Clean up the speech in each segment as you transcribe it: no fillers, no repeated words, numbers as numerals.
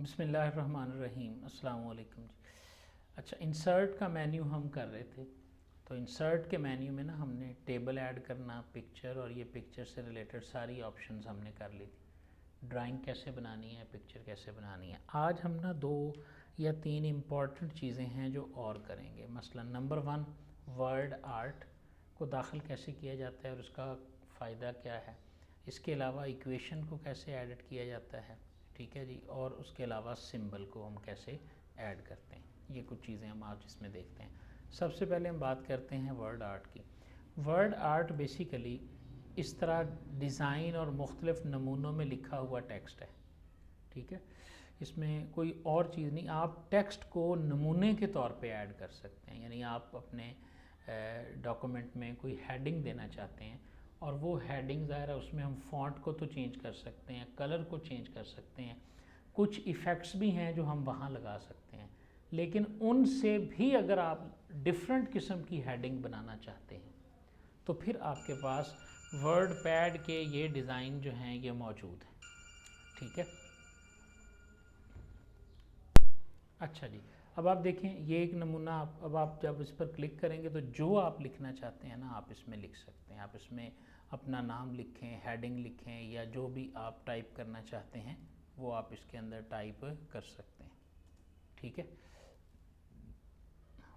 बिस्मिल्लाहिर्रहमानिर्रहीम, अस्सलाम वालेकुम जी। अच्छा, इंसर्ट का मेन्यू हम कर रहे थे। तो इंसर्ट के मेन्यू में ना हमने टेबल ऐड करना, पिक्चर और ये पिक्चर से रिलेटेड सारी ऑप्शंस हमने कर ली थी। ड्राइंग कैसे बनानी है, पिक्चर कैसे बनानी है। आज हम ना 2 या 3 इम्पॉर्टेंट चीज़ें हैं जो और करेंगे। मसलन नंबर 1, वर्ड आर्ट को दाखिल कैसे किया जाता है और उसका फ़ायदा क्या है। इसके अलावा इक्वेशन को कैसे एडिट किया जाता है, ठीक है जी। और उसके अलावा सिंबल को हम कैसे ऐड करते हैं, ये कुछ चीज़ें हम आज इसमें देखते हैं। सबसे पहले हम बात करते हैं वर्ड आर्ट की। वर्ड आर्ट बेसिकली इस तरह डिज़ाइन और मुख्तलिफ नमूनों में लिखा हुआ टेक्स्ट है, ठीक है। इसमें कोई और चीज़ नहीं, आप टेक्स्ट को नमूने के तौर पे ऐड कर सकते हैं। यानी आप अपने डॉक्यूमेंट में कोई हेडिंग देना चाहते हैं और वो हेडिंग ज़ाहिर है उसमें हम फ़ॉन्ट को तो चेंज कर सकते हैं, कलर को चेंज कर सकते हैं, कुछ इफ़ेक्ट्स भी हैं जो हम वहाँ लगा सकते हैं। लेकिन उनसे भी अगर आप डिफरेंट किस्म की हेडिंग बनाना चाहते हैं तो फिर आपके पास वर्ड पैड के ये डिज़ाइन जो हैं ये मौजूद हैं, ठीक है। अच्छा जी, अब आप देखें ये एक नमूना। अब आप जब इस पर क्लिक करेंगे तो जो आप लिखना चाहते हैं ना आप इसमें लिख सकते हैं। आप इसमें अपना नाम लिखें, हेडिंग लिखें, या जो भी आप टाइप करना चाहते हैं वो आप इसके अंदर टाइप कर सकते हैं, ठीक है।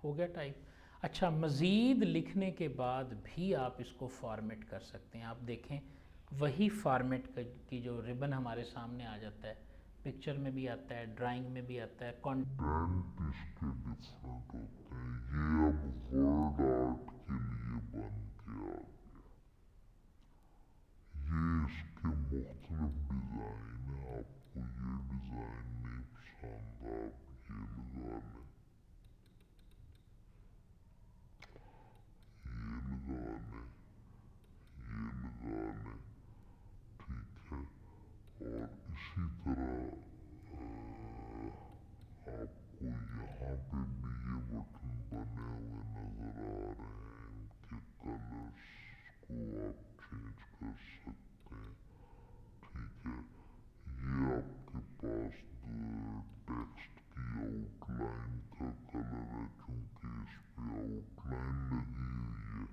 हो गया टाइप। अच्छा, मज़ीद लिखने के बाद भी आप इसको फॉर्मेट कर सकते हैं। आप देखें वही फॉर्मेट की जो रिबन हमारे सामने आ जाता है, पिक्चर में भी आता है, ड्राइंग में भी आता है, कंटेंट इसके डिफरेंट होते हैं। ये अब वर्ड आर्ट के लिए बन के आ गया। ये इसके मुख्तलिफ डिज़ाइन है। आपको ये डिज़ाइन नहीं पसंद, आप ये लगा लें, ये लगा लें, ये लगा लें, ठीक है। और इसी तरह आपको यहाँ पे भी ये बटन बने हुए नज़र आ रहे हैं। इनके कलर्स को आप चेंज कर सकते हैं, ठीक है। ये आपके पास टेक्स्ट की आउटलाइन का कलर है, क्योंकि इस पे आउटलाइन लगी हुई है।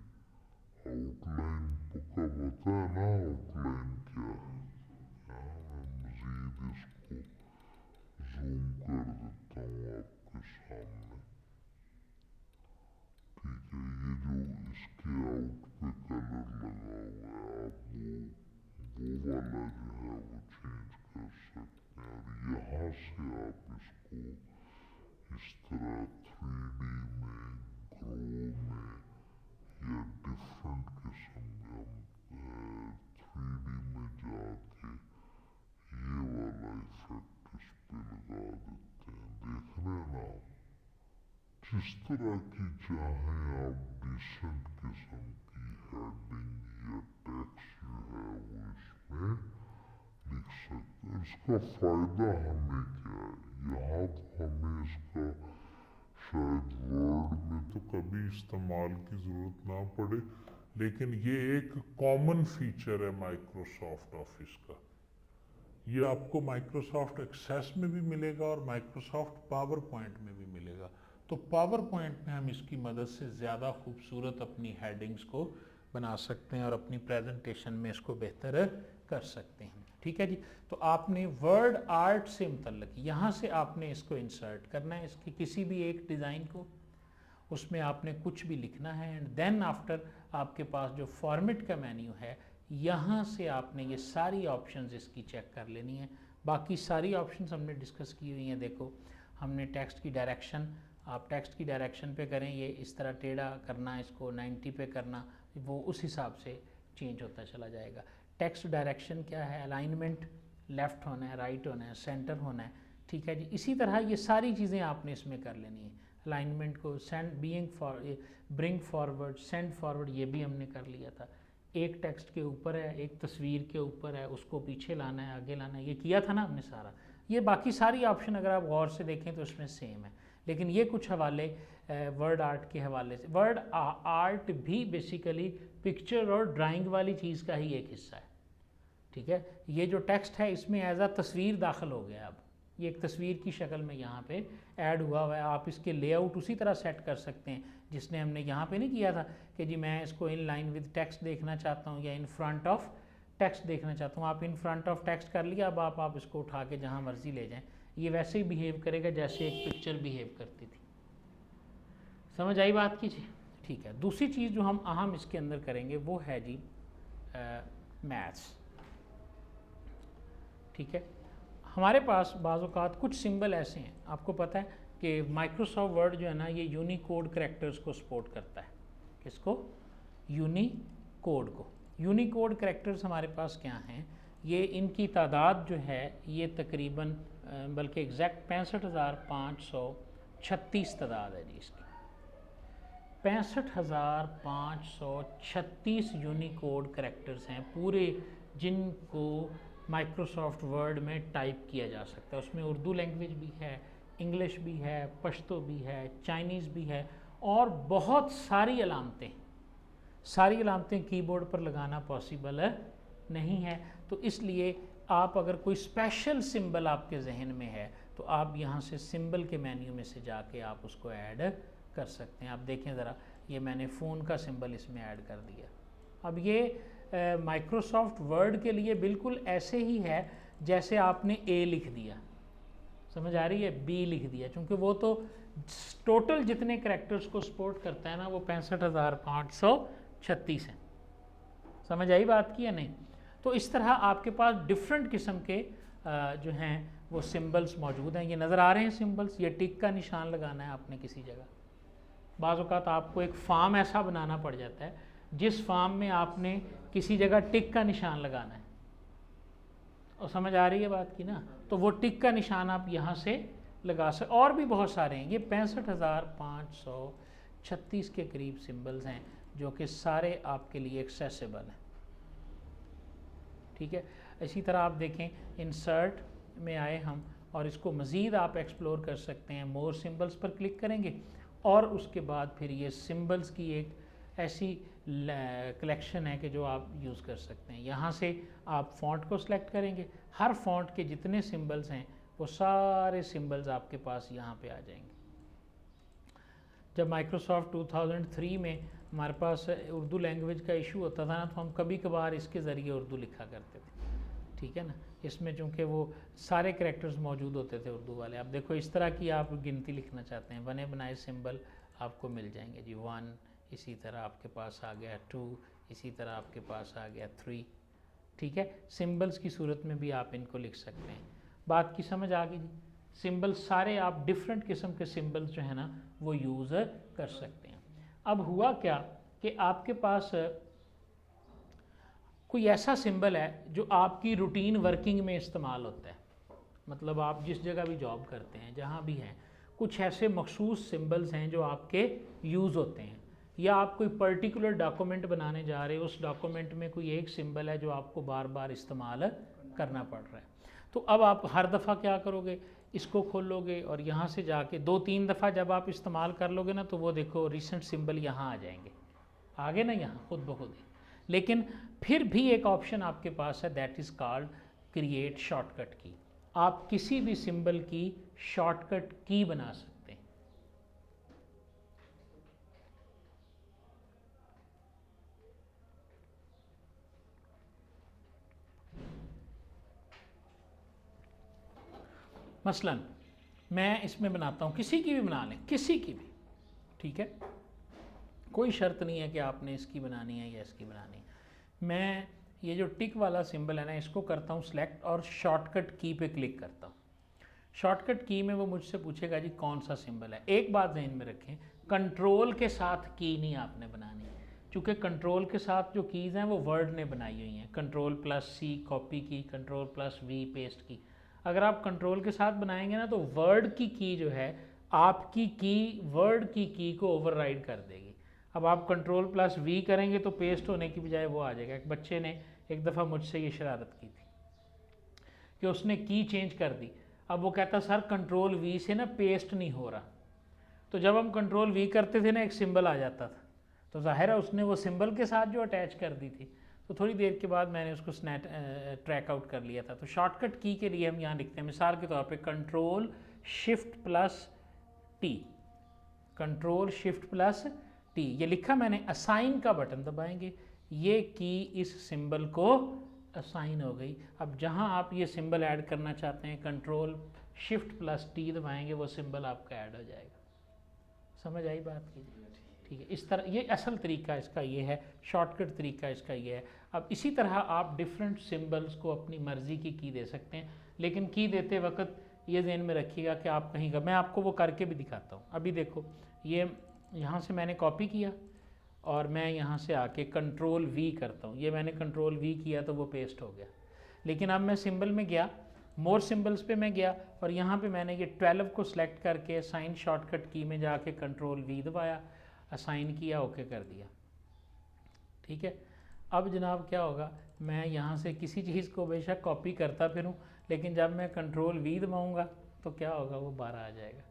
आउटलाइन का पता है ना, आउटलाइन क्या है। यहाँ मैं मज़ीद इसको जूम कर देता हूँ आपके सामने, ठीक है। ये जो इसके आउट पे कलर लगा हुआ है, आप वो वाला जो है वो चेंज कर सकते हैं। और यहाँ से आप इसको इस तरह 3D में, ग्रो में, या डिफरेंट किस्म के हम 3D में जाके ये वाला इफेक्ट इस पे लगा देते हैं। देख रहे हैं ना, जिस तरह की चाहें आप डिसेंट किस्म की हेडिंग या टेक्स्ट जो है वो इसमें लिख सकते हैं। इसका फ़ायदा हमें क्या है, यहाँ तो हमें इसका शायद वर्ड में तो कभी इस्तेमाल की ज़रूरत ना पड़े, लेकिन ये एक कॉमन फीचर है माइक्रोसॉफ्ट ऑफिस का। ये आपको माइक्रोसॉफ्ट एक्सेस में भी मिलेगा और माइक्रोसॉफ्ट पावर पॉइंट में भी मिलेगा। तो पावर पॉइंट में हम इसकी मदद से ज़्यादा खूबसूरत अपनी हेडिंग्स को बना सकते हैं और अपनी प्रेजेंटेशन में इसको बेहतर कर सकते हैं, ठीक है जी। तो आपने वर्ड आर्ट से मुतल्लिक यहाँ से आपने इसको इंसर्ट करना है, इसकी किसी भी एक डिज़ाइन को, उसमें आपने कुछ भी लिखना है। एंड देन आफ्टर आपके पास जो फॉर्मेट का मेन्यू है, यहाँ से आपने ये सारी ऑप्शंस इसकी चेक कर लेनी है। बाकी सारी ऑप्शंस हमने डिस्कस की हुई हैं। देखो, हमने टेक्स्ट की डायरेक्शन, आप टेक्स्ट की डायरेक्शन पे करें, ये इस तरह टेढ़ा करना, इसको 90 पे करना, वो उस हिसाब से चेंज होता चला जाएगा। टेक्स्ट डायरेक्शन क्या है, अलाइनमेंट लेफ़्ट होना है, राइट होना है, सेंटर होना है, ठीक है जी। इसी तरह ये सारी चीज़ें आपने इसमें कर लेनी है। अलाइनमेंट को send being for bring forward, send forward, ये भी हमने कर लिया था। एक टेक्स्ट के ऊपर है, एक तस्वीर के ऊपर है, उसको पीछे लाना है, आगे लाना है, ये किया था ना हमने सारा। ये बाकी सारी ऑप्शन अगर आप गौर से देखें तो इसमें सेम है, लेकिन ये कुछ हवाले वर्ड आर्ट के हवाले से। वर्ड आर्ट भी बेसिकली पिक्चर और ड्राइंग वाली चीज़ का ही एक हिस्सा है, ठीक है। ये जो टेक्स्ट है इसमें एज अ तस्वीर दाखिल हो गया। अब ये एक तस्वीर की शक्ल में यहाँ पे ऐड हुआ है। आप इसके लेआउट उसी तरह सेट कर सकते हैं जिसने हमने यहाँ पे नहीं किया था कि जी मैं इसको इन लाइन विद टेक्स्ट देखना चाहता हूँ या इन फ्रंट ऑफ टेक्स्ट देखना चाहता हूँ। आप इन फ्रंट ऑफ टेक्स्ट कर लिया, अब आप इसको उठा के जहाँ मर्जी ले जाएं, ये वैसे ही बिहेव करेगा जैसे एक पिक्चर बिहेव करती थी। समझ आई बात की जी? ठीक है। दूसरी चीज़ जो हम अहम इसके अंदर करेंगे वो है जी मैथ्स। ठीक है, हमारे पास बाज़ औक़ात कुछ सिंबल ऐसे हैं, आपको पता है कि माइक्रोसॉफ्ट वर्ड जो है ना ये यूनिकोड करैक्टर्स को सपोर्ट करता है। किसको? यूनिकोड को। यूनिकोड करैक्टर्स हमारे पास क्या हैं? ये इनकी तादाद जो है ये तकरीबन बल्कि एग्जैक्ट 65,536 तादाद है जी इसकी। 65,536 यूनिकोड करैक्टर्स हैं पूरे, जिनको माइक्रोसॉफ्ट वर्ड में टाइप किया जा सकता है। उसमें उर्दू लैंग्वेज भी है, इंग्लिश भी है, पश्तो भी है, चाइनीज़ भी है और बहुत सारी अलामतें। सारी अलामतें कीबोर्ड पर लगाना पॉसिबल नहीं है, तो इसलिए आप अगर कोई स्पेशल सिंबल आपके जहन में है तो आप यहाँ से सिंबल के मेन्यू में से जाके आप उसको ऐड कर सकते हैं। आप देखें ज़रा, ये मैंने फ़ोन का सिंबल इसमें ऐड कर दिया। अब ये माइक्रोसॉफ्ट वर्ड के लिए बिल्कुल ऐसे ही है जैसे आपने ए लिख दिया, समझ आ रही है, बी लिख दिया, क्योंकि वो तो टोटल जितने करैक्टर्स को सपोर्ट करता है ना वो 65,536 हैं। समझ आई बात की या नहीं? तो इस तरह आपके पास डिफरेंट किस्म के जो हैं वो सिंबल्स मौजूद हैं। ये नज़र आ रहे हैं सिंबल्स, ये टिक का निशान लगाना है आपने किसी जगह। बाज़ औक़ात आपको एक फॉर्म ऐसा बनाना पड़ जाता है जिस फॉर्म में आपने किसी जगह टिक का निशान लगाना है, और समझ आ रही है बात की ना? तो वो टिक का निशान आप यहाँ से लगा सकते। और भी बहुत सारे हैं, ये 65,536 के करीब सिंबल्स हैं जो कि सारे आपके लिए एक्सेसिबल हैं। ठीक है, इसी तरह आप देखें इंसर्ट में आए हम और इसको मज़ीद आप एक्सप्लोर कर सकते हैं। मोर सिंबल्स पर क्लिक करेंगे और उसके बाद फिर ये सिंबल्स की एक ऐसी कलेक्शन है कि जो आप यूज़ कर सकते हैं। यहाँ से आप फ़ॉन्ट को सिलेक्ट करेंगे, हर फ़ॉन्ट के जितने सिंबल्स हैं वो सारे सिंबल्स आपके पास यहाँ पे आ जाएंगे। जब माइक्रोसॉफ्ट 2003 में हमारे पास उर्दू लैंग्वेज का इशू होता था ना, तो हम कभी कभार इसके ज़रिए उर्दू लिखा करते थे। ठीक है ना, इसमें चूँकि वो सारे करैक्टर्स मौजूद होते थे उर्दू वाले। आप देखो इस तरह की आप गिनती लिखना चाहते हैं, बने बनाए सिंबल आपको मिल जाएंगे जी। 1, इसी तरह आपके पास आ गया 2, इसी तरह आपके पास आ गया 3। ठीक है, सिंबल्स की सूरत में भी आप इनको लिख सकते हैं। बात की समझ आ गई जी? सिंबल सारे आप डिफरेंट किस्म के सिंबल्स जो है ना वो यूज़ कर सकते हैं। अब हुआ क्या कि आपके पास कोई ऐसा सिंबल है जो आपकी रूटीन वर्किंग में इस्तेमाल होता है, मतलब आप जिस जगह भी जॉब करते हैं, जहाँ भी हैं, कुछ ऐसे मखसूस सिंबल्स हैं जो आपके यूज़ होते हैं, या आप कोई पर्टिकुलर डॉक्यूमेंट बनाने जा रहे हो, उस डॉक्यूमेंट में कोई एक सिंबल है जो आपको बार बार इस्तेमाल करना पड़ रहा है। तो अब आप हर दफ़ा क्या करोगे, इसको खोलोगे और यहाँ से जाके 2-3 दफ़ा जब आप इस्तेमाल कर लोगे ना, तो वो देखो रिसेंट सिंबल यहाँ आ जाएंगे, आगे ना यहाँ खुद ब खुद ही। लेकिन फिर भी एक ऑप्शन आपके पास है, that is called create shortcut की। आप किसी भी सिंबल की शॉर्टकट की बना सकते हैं। मसलन मैं इसमें बनाता हूँ, किसी की भी बना लें, किसी की भी, ठीक है, कोई शर्त नहीं है कि आपने इसकी बनानी है या इसकी बनानी है। मैं ये जो टिक वाला सिंबल है ना, इसको करता हूँ सिलेक्ट और शॉर्टकट की पे क्लिक करता हूँ। शॉर्टकट की में वो मुझसे पूछेगा जी कौन सा सिंबल है। एक बात ध्यान में रखें, कंट्रोल के साथ की नहीं आपने बनानी, क्योंकि कंट्रोल के साथ जो कीज़ हैं वो वर्ड ने बनाई हुई हैं। कंट्रोल+C कॉपी की, कंट्रोल+V पेस्ट की। अगर आप कंट्रोल के साथ बनाएंगे ना तो वर्ड की जो है आपकी की वर्ड की को ओवरराइड कर देगी। अब आप कंट्रोल+V करेंगे तो पेस्ट होने की बजाय वो आ जाएगा। एक बच्चे ने एक दफ़ा मुझसे ये शरारत की थी कि उसने की चेंज कर दी। अब वो कहता सर कंट्रोल+V से ना पेस्ट नहीं हो रहा। तो जब हम कंट्रोल+V करते थे ना एक सिंबल आ जाता था, तो जाहिर है उसने वो सिंबल के साथ जो अटैच कर दी थी। तो थोड़ी देर के बाद मैंने उसको ट्रैक आउट कर लिया था। तो शॉर्टकट की के लिए हम यहाँ लिखते हैं मिसाल के तौर पे control shift plus T, control shift plus T, ये लिखा मैंने, असाइन का बटन दबाएंगे, ये की इस सिंबल को असाइन हो गई। अब जहाँ आप ये सिंबल ऐड करना चाहते हैं कंट्रोल शिफ्ट प्लस टी दबाएंगे, वो सिंबल आपका ऐड हो जाएगा। समझ आई बात की? ठीक है, इस तरह ये असल तरीका इसका ये है, शॉर्टकट तरीका इसका ये है। अब इसी तरह आप डिफरेंट सिंबल्स को अपनी मर्ज़ी की दे सकते हैं, लेकिन की देते वक्त ये ध्यान में रखिएगा कि आप कहीं का, मैं आपको वो करके भी दिखाता हूँ। अभी देखो, ये यहाँ से मैंने कॉपी किया और मैं यहाँ से आके कंट्रोल वी करता हूँ, ये मैंने कंट्रोल वी किया तो वो पेस्ट हो गया। लेकिन अब मैं सिंबल में गया, मोर सिंबल्स पे मैं गया और यहाँ पे मैंने ये 12 को सिलेक्ट करके असाइन शॉर्टकट की में जाके कंट्रोल वी दबाया, असाइन किया, ओके कर दिया। ठीक है, अब जनाब क्या होगा, मैं यहाँ से किसी चीज़ को बेशक कॉपी करता फिरूँ, लेकिन जब मैं कंट्रोल वी दबाऊँगा तो क्या होगा, वो 12 आ जाएगा,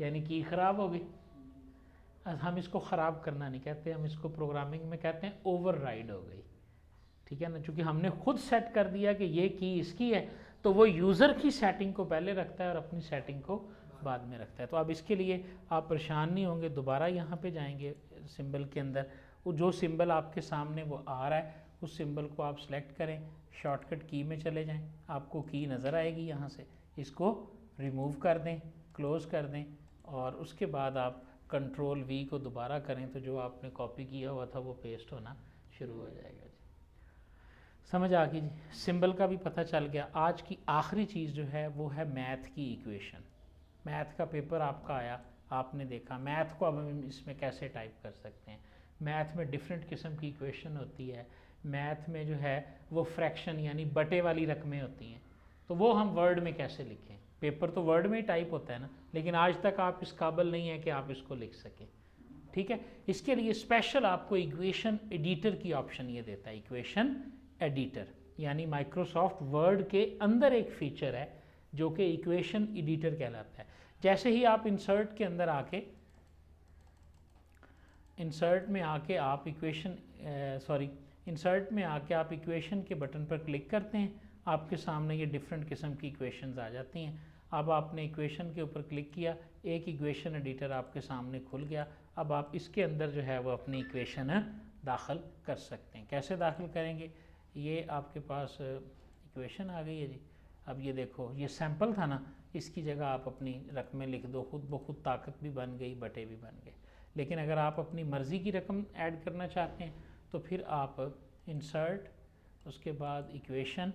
यानी की ख़राब हो गई। हम इसको ख़राब करना नहीं कहते, हम इसको प्रोग्रामिंग में कहते हैं ओवरराइड हो गई। ठीक है ना, चूँकि हमने खुद सेट कर दिया कि ये की इसकी है, तो वो यूज़र की सेटिंग को पहले रखता है और अपनी सेटिंग को बाद में रखता है। तो अब इसके लिए आप परेशान नहीं होंगे, दोबारा यहाँ पे जाएंगे सिंबल के अंदर, वो जो सिंबल आपके सामने वो आ रहा है उस सिंबल को आप सेलेक्ट करें, शॉर्टकट की में चले जाएं, आपको की नज़र आएगी यहाँ से, इसको रिमूव कर दें, क्लोज़ कर दें और उसके बाद आप कंट्रोल वी को दोबारा करें तो जो आपने कॉपी किया हुआ था वो पेस्ट होना शुरू हो जाएगा। जी समझ आ गई जी, सिंबल का भी पता चल गया। आज की आखिरी चीज़ जो है वो है मैथ की इक्वेशन। मैथ का पेपर आपका आया, आपने देखा मैथ को अब हम इसमें कैसे टाइप कर सकते हैं। मैथ में डिफरेंट किस्म की इक्वेशन होती है, मैथ में जो है वो फ्रैक्शन यानी बटे वाली रकमें होती हैं, तो वो हम वर्ड में कैसे लिखें। पेपर तो वर्ड में ही टाइप होता है ना, लेकिन आज तक आप इस काबिल नहीं है कि आप इसको लिख सकें। ठीक है, इसके लिए स्पेशल आपको इक्वेशन एडिटर की ऑप्शन ये देता है, इक्वेशन एडिटर यानी माइक्रोसॉफ्ट वर्ड के अंदर एक फीचर है जो कि इक्वेशन एडिटर कहलाता है। जैसे ही आप इंसर्ट के अंदर आके, इंसर्ट में आके आप इक्वेशन के बटन पर क्लिक करते हैं, आपके सामने ये डिफरेंट किस्म की इक्वेशंस आ जाती हैं। अब आपने इक्वेशन के ऊपर क्लिक किया, एक इक्वेशन एडिटर आपके सामने खुल गया। अब आप इसके अंदर जो है वो अपनी इक्वेशन दाखिल कर सकते हैं। कैसे दाखिल करेंगे, ये आपके पास इक्वेशन आ गई है जी। अब ये देखो, ये सैंपल था ना, इसकी जगह आप अपनी रकमें लिख दो, खुद ब खुद ताकत भी बन गई, बटे भी बन गए। लेकिन अगर आप अपनी मर्ज़ी की रकम ऐड करना चाहते हैं तो फिर आप इंसर्ट, उसके बाद इक्वेशन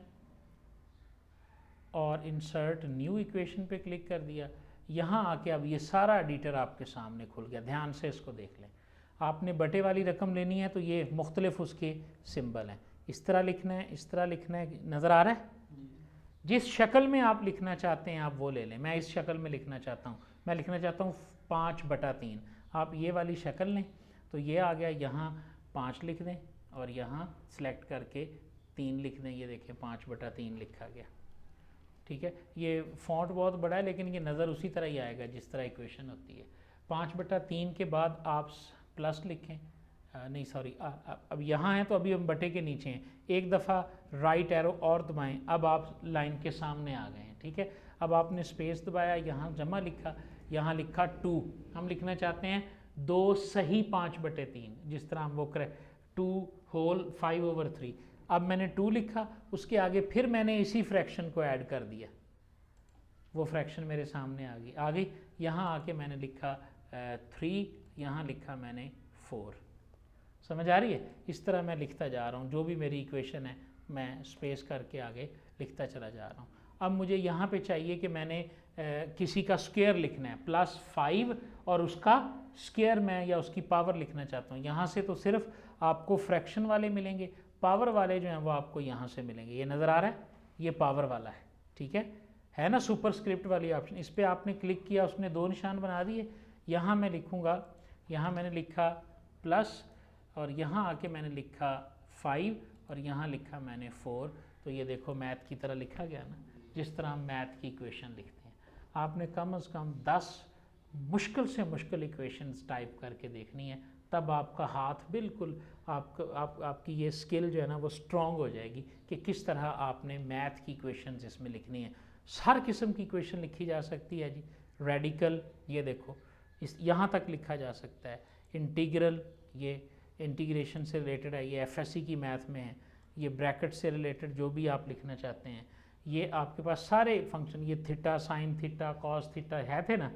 और इंसर्ट न्यू इक्वेशन पे क्लिक कर दिया। यहाँ आके अब ये सारा एडिटर आपके सामने खुल गया। ध्यान से इसको देख लें, आपने बटे वाली रकम लेनी है तो ये मुख्तलिफ उसके सिंबल हैं, इस तरह लिखना है, इस तरह लिखना है, नज़र आ रहा है। जिस शक्ल में आप लिखना चाहते हैं आप वो ले लें। मैं इस शक्ल में लिखना चाहता हूँ, मैं लिखना चाहता हूँ 5/3, आप ये वाली शक्ल लें तो ये आ गया। यहाँ 5 लिख दें और यहाँ सेलेक्ट करके 3 लिख दें, ये देखें 5/3 लिखा गया। ठीक है, ये फॉन्ट बहुत बड़ा है लेकिन ये नज़र उसी तरह ही आएगा जिस तरह इक्वेशन होती है। 5/3 के बाद आप प्लस लिखें, नहीं सॉरी, अब यहाँ है तो अभी हम बटे के नीचे हैं, एक दफ़ा राइट एरो और दबाएं, अब आप लाइन के सामने आ गए हैं। ठीक है, अब आपने स्पेस दबाया, यहाँ जमा लिखा, यहाँ लिखा 2, हम लिखना चाहते हैं 2 सही 5/3, जिस तरह हम वो करें 2 होल 5/3। अब मैंने 2 लिखा, उसके आगे फिर मैंने इसी फ्रैक्शन को ऐड कर दिया, वो फ्रैक्शन मेरे सामने आ गई। यहाँ आके मैंने लिखा 3, यहाँ लिखा मैंने 4। समझ आ रही है? इस तरह मैं लिखता जा रहा हूँ, जो भी मेरी इक्वेशन है मैं स्पेस करके आगे लिखता चला जा रहा हूँ। अब मुझे यहाँ पे चाहिए कि मैंने किसी का स्क्वायर लिखना है, +5 और उसका स्क्वायर मैं या उसकी पावर लिखना चाहता हूँ। यहाँ से तो सिर्फ आपको फ्रैक्शन वाले मिलेंगे, पावर वाले जो हैं वो आपको यहाँ से मिलेंगे। ये नज़र आ रहा है, ये पावर वाला है। ठीक है ना, सुपरस्क्रिप्ट वाली ऑप्शन, इस पर आपने क्लिक किया, उसने 2 निशान बना दिए। यहाँ मैं लिखूँगा, यहाँ मैंने लिखा प्लस और यहाँ आके मैंने लिखा 5 और यहाँ लिखा मैंने 4। तो ये देखो मैथ की तरह लिखा गया ना, जिस तरह हम मैथ की इक्वेशन लिखते हैं। आपने कम से कम 10 मुश्किल से मुश्किल इक्वेशंस टाइप करके देखनी है, तब आपका हाथ बिल्कुल आपकी ये स्किल जो है ना वो स्ट्रॉन्ग हो जाएगी कि किस तरह आपने मैथ की इक्वेशंस इसमें लिखनी है। हर किस्म की इक्वेशन लिखी जा सकती है जी। रेडिकल ये देखो इस यहाँ तक लिखा जा सकता है। इंटीग्रल ये इंटीग्रेशन से रिलेटेड है, ये एफएससी की मैथ में है। ये ब्रैकेट से रिलेटेड जो भी आप लिखना चाहते हैं, ये आपके पास सारे फंक्शन, ये theta sine theta cos theta है थे ना,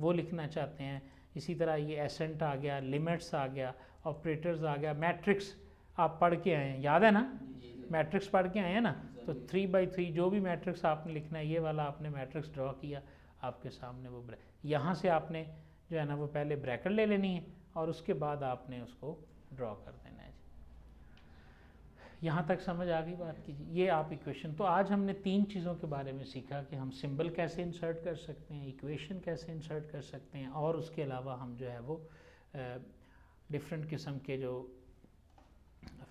वो लिखना चाहते हैं। इसी तरह ये एसेंट आ गया, लिमिट्स आ गया, ऑपरेटर्स आ गया, मैट्रिक्स आप पढ़ के आए हैं, याद है ना, मैट्रिक्स पढ़ के आए हैं ना। तो 3/3 जो भी मैट्रिक्स आपने लिखना है, ये वाला आपने मैट्रिक्स ड्रॉ किया, आपके सामने वो यहाँ से आपने जो है ना वो पहले ब्रैकेट ले लेनी है और उसके बाद आपने उसको ड्रॉ कर देना है। यहाँ तक समझ आ गई बात कीजिए। ये आप इक्वेशन, तो आज हमने 3 चीज़ों के बारे में सीखा कि हम सिंबल कैसे इंसर्ट कर सकते हैं, इक्वेशन कैसे इंसर्ट कर सकते हैं, और उसके अलावा हम जो है वो डिफरेंट किस्म के जो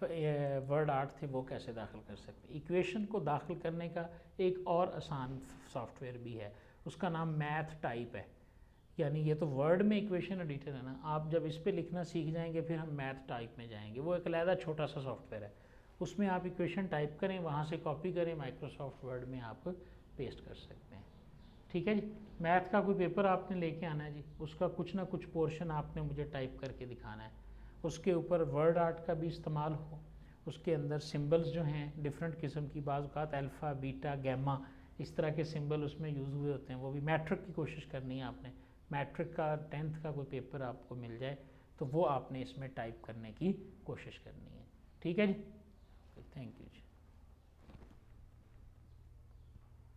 वर्ड आर्ट थे वो कैसे दाखिल कर सकते हैं। इक्वेशन को दाखिल करने का एक और आसान सॉफ्टवेयर भी है, उसका नाम मैथ टाइप है। यानी ये तो वर्ड में इक्वेशन एडिटर है ना, आप जब इस पर लिखना सीख जाएंगे फिर हम मैथ टाइप में जाएंगे। वो एक अलहदा छोटा सा सॉफ्टवेयर है, उसमें आप इक्वेशन टाइप करें, वहाँ से कॉपी करें, माइक्रोसॉफ्ट वर्ड में आप पेस्ट कर सकते हैं। ठीक है जी। मैथ का कोई पेपर आपने लेके आना है जी, उसका कुछ ना कुछ पोर्शन आपने मुझे टाइप करके दिखाना है, उसके ऊपर वर्ड आर्ट का भी इस्तेमाल हो, उसके अंदर सिंबल्स जो हैं डिफरेंट किस्म की, बाज़ औक़ात अल्फ़ा बीटा गैमा इस तरह के सिंबल उसमें यूज़ हुए होते हैं, वो भी मैट्रिक की कोशिश करनी है आपने। मैट्रिक का 10th का कोई पेपर आपको मिल जाए तो वो आपने इसमें टाइप करने की कोशिश करनी है। ठीक है जी, थैंक यू जी।